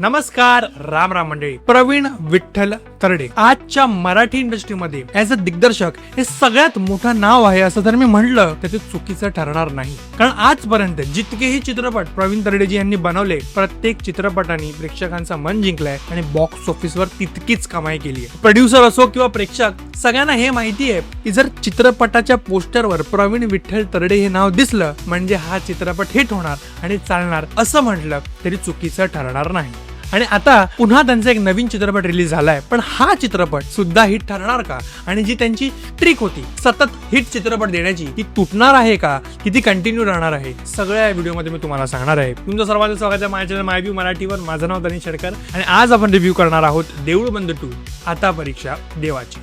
नमस्कार, राम राम मंडळी. प्रवीण विठ्ठल तरडे आजच्या मराठी इंडस्ट्रीमध्ये ऍज अ दिग्दर्शक हे सगळ्यात मोठं नाव आहे असं जर मी म्हटलं तर ते चुकीचं ठरणार नाही. कारण आजपर्यंत जितकेही चित्रपट प्रवीण तरडेजी यांनी बनवले, प्रत्येक चित्रपटाने प्रेक्षकांचं मन जिंकलंय आणि बॉक्स ऑफिसवर तितकीच कमाई केली आहे. प्रोड्युसर असो किंवा प्रेक्षक, सगळ्यांना हे माहिती आहे की जर चित्रपटाच्या पोस्टरवर प्रवीण विठ्ठल तरडे हे नाव दिसलं म्हणजे हा चित्रपट हिट होणार आणि चालणार असं म्हटलं तरी चुकीचं ठरणार नाही. आणि आता पुन्हा त्यांचा एक नवीन चित्रपट रिलीज झालाय, पण हा चित्रपट सुद्धा हिट ठरणार का? आणि जी त्यांची ट्रिक होती सतत हिट चित्रपट देण्याची, ती तुटणार आहे का, किती कंटिन्यू राहणार आहे, सगळ्या व्हिडिओमध्ये मी तुम्हाला सांगणार आहे. तुमचं सर्वांचं स्वागत आहे माझ्या चॅनल मायव्ह्यू मराठीवर. माझं नाव तनिष शेडकर आणि आज आपण रिव्ह्यू करणार आहोत देऊळ बंद 2 आता परीक्षा देवाची.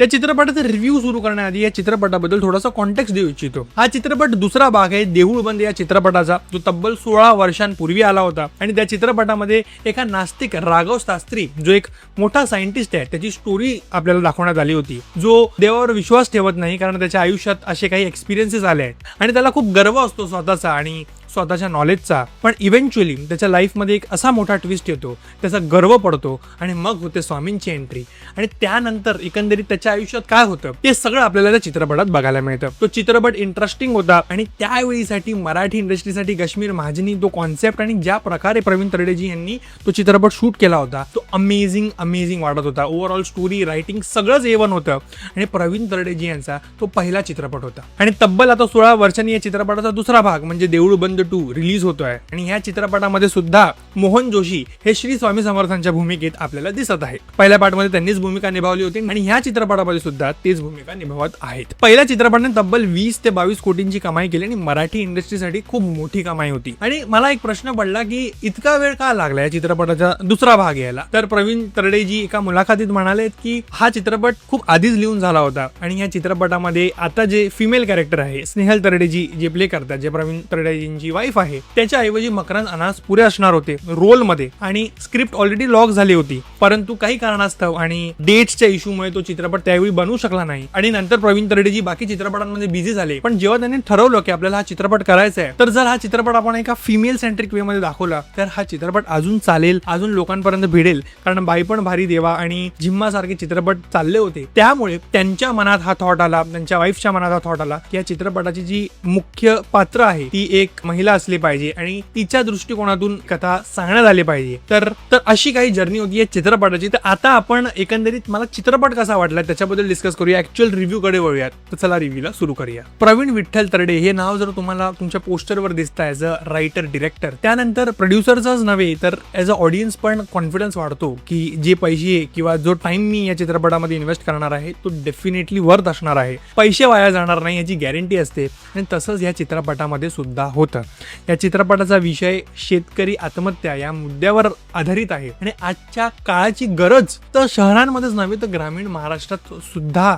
या चित्रपटाचा रिव्ह्यू सुरू करण्याआधी या चित्रपटाबद्दल थोडासा कॉन्टेक्स्ट देऊ इच्छितो. हा चित्रपट दुसरा भाग आहे देऊळ बंद या चित्रपटाचा, जो तब्बल 16 वर्षांपूर्वी आला होता. आणि त्या चित्रपटामध्ये एका नास्तिक राघव शास्त्री, जो एक मोठा सायंटिस्ट आहे, त्याची स्टोरी आपल्याला दाखवण्यात आली होती, जो देवावर विश्वास ठेवत नाही कारण त्याच्या आयुष्यात असे काही एक्सपिरियन्सेस आले आहेत आणि त्याला खूप गर्व असतो स्वतःचा आणि स्वतःच्या नॉलेजचा. पण इव्हेंच्युअली त्याच्या लाईफमध्ये एक असा मोठा ट्विस्ट येतो, त्याचा गर्व पडतो आणि मग होते स्वामींची एंट्री. आणि त्यानंतर एकंदरीत त्याच्या आयुष्यात काय होतं ते सगळं आपल्याला त्या चित्रपटात बघायला मिळतं. तो चित्रपट इंटरेस्टिंग होता आणि त्यावेळीसाठी मराठी इंडस्ट्रीसाठी काश्मीर महाजनी तो कॉन्सेप्ट आणि ज्या प्रकारे प्रवीण तरडेजी यांनी तो चित्रपट शूट केला होता तो अमेझिंग वाटत होता. ओव्हरऑल स्टोरी, रायटिंग सगळंच A1 होतं आणि प्रवीण तरडेजी यांचा तो पहिला चित्रपट होता. आणि तब्बल आता 16 वर्षांनी या चित्रपटाचा दुसरा भाग म्हणजे देऊळ बंद 2 रिलीज होतोय. आणि ह्या चित्रपटामध्ये सुद्धा मोहन जोशी हे श्री स्वामी समर्थांच्या भूमिकेत आपल्याला दिसत आहे. पहिल्या पार्टमध्ये त्यांनीच भूमिका निभावली होती आणि ह्या चित्रपटामध्ये सुद्धा तेच भूमिका निभावत आहेत. पहिल्या चित्रपटाने तब्बल 20 ते 22 कोटींची कमाई केली आणि मराठी इंडस्ट्रीसाठी खूप मोठी कमाई होती. आणि मला एक प्रश्न पडला की इतका वेळ का लागला या चित्रपटाचा दुसरा भाग यायला. तर प्रवीण तरडेजी एका मुलाखतीत म्हणाले की हा चित्रपट खूप आधीच लिहून झाला होता आणि या चित्रपटामध्ये आता जे फिमेल कॅरेक्टर आहे स्नेहल तरडेजी जे प्ले करतात, जे प्रवीण तरडेजींची वाईफ आहे, त्याच्याऐवजी मकरंद अनास पुरे असणार होते रोल मध्ये आणि स्क्रिप्ट ऑलरेडी लॉक झाली होती. परंतु काही कारणास्तव आणि डेट्सच्या इश्यूमुळे तो चित्रपट त्यावेळी बनवू शकला नाही आणि नंतर प्रवीण तरडेजी बाकी चित्रपटांमध्ये बिझी झाले. पण जेव्हा त्यांनी ठरवलं की आपल्याला हा चित्रपट करायचा आहे, तर जर हा चित्रपट आपण एका फिमेल सेंट्रिक वे मध्ये दाखवला तर हा चित्रपट अजून चालेल, अजून लोकांपर्यंत भिडेल. कारण बाई पण भारी देवा आणि झिम्मा सारखे चित्रपट चालले होते. त्यामुळे त्यांच्या मनात हा थॉट आला, त्यांच्या वाईफच्या मनात हा थॉट आला की या चित्रपटाची जी मुख्य पात्र आहे ती एक महिला असली पाहिजे आणि तिच्या दृष्टिकोनातून कथा सांगण्यात आली पाहिजे. तर अशी काही जर्नी होती या चित्रपटाची. तर आता आपण एकंदरीत मला चित्रपट कसा वाटला त्याच्याबद्दल डिस्कस करूया, ऍक्च्युअल रिव्ह्यू कडे वळूयात. तर चला रिव्ह्यूला सुरू करूया. प्रवीण विठ्ठल तरडे हे नाव जर तुम्हाला तुमच्या पोस्टरवर दिसतं ऍज अ रायटर डिरेक्टर, त्यानंतर प्रोड्युसरचाच नव्हे तर ऍज अ ऑडियन्स पण कॉन्फिडन्स वाढतो की जे पैसे किंवा जो टाइम मी या चित्रपटामध्ये इन्व्हेस्ट करणार आहे तो डेफिनेटली वर्थ असणार आहे, पैसे वाया जाणार नाही याची गॅरंटी असते. आणि तसंच या चित्रपटामध्ये सुद्धा होतं. या चित्रपटाचा विषय शेतकरी आत्महत्या या मुद्द्यावर आधारित आहे आणि आजच्या काळाची गरज तर शहरांमध्येच नव्हे तर ग्रामीण महाराष्ट्रात सुद्धा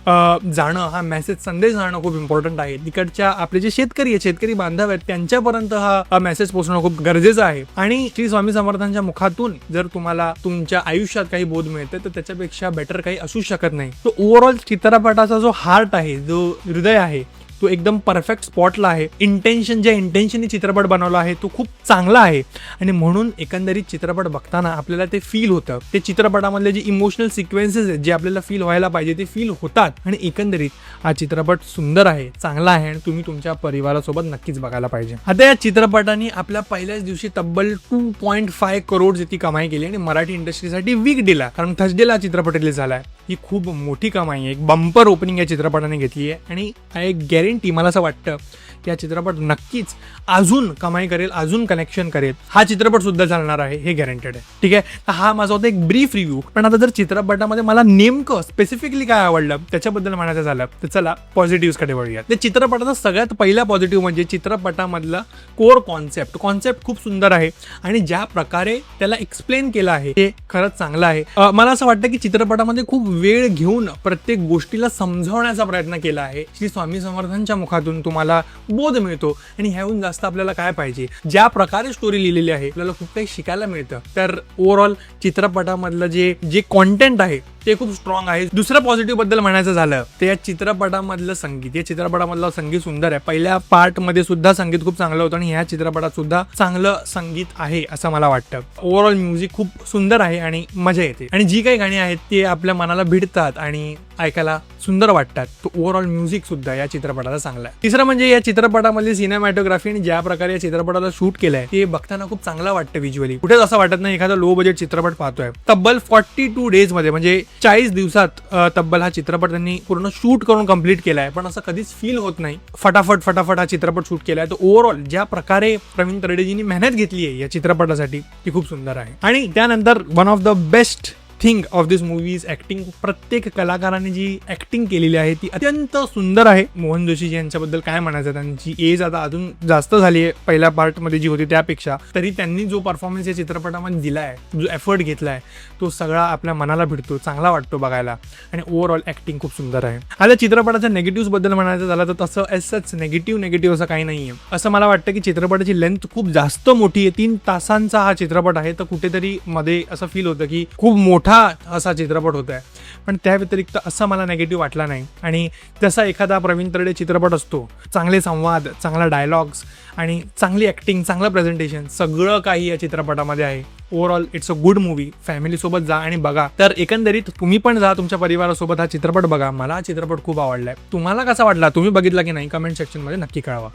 जाणं, हा मेसेज संदेश जाणं खूप इम्पॉर्टंट आहे. तिकडच्या आपले जे शेतकरी बांधव आहेत त्यांच्यापर्यंत हा मेसेज पोहोचणं खूप गरजेचं आहे. आणि श्री स्वामी समर्थांच्या मुखातून जर तुम्हाला तुमच्या आयुष्यात काही बोध मिळते तर त्याच्यापेक्षा बेटर काही असू शकत नाही. तो ओव्हरऑल चित्रपटाचा जो हार्ट आहे, जो हृदय आहे, तो एकदम परफेक्ट स्पॉटला आहे. ज्या इंटेन्शननी चित्रपट बनवला आहे तो खूप चांगला आहे आणि म्हणून एकंदरीत चित्रपट बघताना आपल्याला ते फील होतं. ते चित्रपटामधले जे इमोशनल सिक्वेन्सेस आहेत जे आपल्याला फील व्हायला पाहिजे ते फील होतात. आणि एकंदरीत हा चित्रपट सुंदर आहे, चांगला आहे आणि तुम्ही तुमच्या परिवारासोबत नक्कीच बघायला पाहिजे. आता या चित्रपटाने आपल्या पहिल्याच दिवशी तब्बल 2.5 करोड इतकी कमाई केली आणि मराठी इंडस्ट्रीसाठी वीक दिला, कारण थर्सडेला चित्रपट रिलीज झालाय. ही खूप मोठी कमाई आहे, एक बंपर ओपनिंग या चित्रपटाने घेतली आहे आणि एक गॅरंटी मला असं वाटतं की हा चित्रपट नक्कीच अजून कमाई करेल, अजून कनेक्शन करेल. हा चित्रपट सुद्धा चालणार आहे हे गॅरंटेड आहे. ठीक आहे, तर हा माझा होता एक ब्रीफ रिव्ह्यू. पण आता जर चित्रपटामध्ये मला नेमकं स्पेसिफिकली काय आवडलं त्याच्याबद्दल म्हणायचं झालं तर चला पॉझिटिव्ह कडे वळूया. तर चित्रपटाचा सगळ्यात पहिला पॉझिटिव्ह म्हणजे चित्रपटामधला कोर कॉन्सेप्ट खूप सुंदर आहे आणि ज्या प्रकारे त्याला एक्सप्लेन केलं आहे ते खरंच चांगलं आहे. मला असं वाटतं की चित्रपटामध्ये खूप वेळ घेऊन प्रत्येक गोष्टीला समजावण्याचा प्रयत्न केला आहे. श्री स्वामी समर्थांच्या मुखातून तुम्हाला बोध मिळतो आणि ह्याहून जास्त आपल्याला काय पाहिजे. ज्या प्रकारे स्टोरी लिहिलेली आहे आपल्याला खूप काही शिकायला मिळतं. तर ओव्हरऑल चित्रपटामधलं जे कॉन्टेंट आहे ते खूप स्ट्रॉंग आहे. दुसरं पॉझिटिव्ह बद्दल म्हणायचं झालं तर या चित्रपटामधलं संगीत, या चित्रपटामधलं संगीत सुंदर आहे. पहिल्या पार्ट मध्ये सुद्धा संगीत खूप चांगलं होतं आणि ह्या चित्रपटात सुद्धा चांगलं संगीत आहे असं मला वाटतं. ओव्हरऑल म्युझिक खूप सुंदर आहे आणि मजा येते आणि जी काही गाणी आहेत ते आपल्या मनाला भिडतात आणि ऐकायला सुंदर वाटतात. तो ओव्हरऑल म्युझिक सुद्धा या चित्रपटाला चांगला आहे. तिसरं म्हणजे या चित्रपटामधली सिनेमॅटोग्राफी आणि ज्या प्रकारे या चित्रपटाला शूट केलंय ते बघताना खूप चांगलं वाटतं. व्हिज्युअली कुठेच असं वाटत नाही एखादा लो बजेट चित्रपट पाहतोय. तब्बल 42 डेज मध्ये म्हणजे 40 दिवसात तब्बल हा चित्रपट त्यांनी पूर्ण शूट करून कंप्लीट केलाय. पण असं कधीच फील होत नाही. फटाफट हा चित्रपट शूट केलाय. तर ओव्हरऑल ज्या प्रकारे प्रवीण तरडेजींनी मेहनत घेतली आहे या चित्रपटासाठी ती खूप सुंदर आहे. आणि त्यानंतर one of the best thing of this movies acting. प्रत्येक कलाकाराने जी ऍक्टिंग केलेली आहे ती अत्यंत सुंदर आहे. मोहन जोशी यांच्याबद्दल काय म्हणायचं, त्यांची एज आता अजून जास्त झाली आहे पहिल्या पार्ट मध्ये जी होती त्यापेक्षा, तरी त्यांनी जो परफॉर्मन्स या चित्रपटामध्ये दिलाय, जो एफर्ट घेतलाय तो सगळा आपल्या मनाला भिडतो, चांगला वाटतो बघायला आणि ओव्हरऑल ऍक्टिंग खूप सुंदर आहे. आता चित्रपटाच्या नेगेटिव्ह बद्दल म्हणायचं झालं तर तसं एसच नेगेटिव्ह असं काही नाहीये. असं मला वाटतं की चित्रपटाची लेंथ खूप जास्त मोठी आहे. 3 तासांचा हा चित्रपट आहे. तर कुठेतरी मध्ये असं फील होतं की खूप मोठा असा चित्रपट होत आहे. पण त्या व्यतिरिक्त असं मला नेगेटिव्ह वाटला नाही. आणि जसा एखादा प्रवीण तरडे चित्रपट असतो, चांगले संवाद, चांगला डायलॉग्स आणि चांगली ऍक्टिंग, चांगलं प्रेझेंटेशन, सगळं काही या चित्रपटामध्ये आहे. Overall it's a good movie. Family सोबत जा आणि बघा. तर एकंदरीत तुम्ही पण जा तुमच्या परिवारासोबत हा चित्रपट बघा. मला हा चित्रपट खूप आवडलाय. तुम्हाला कसा वाटला, तुम्ही बघितला की नाही, कमेंट सेक्शन मध्ये नक्की कळवा.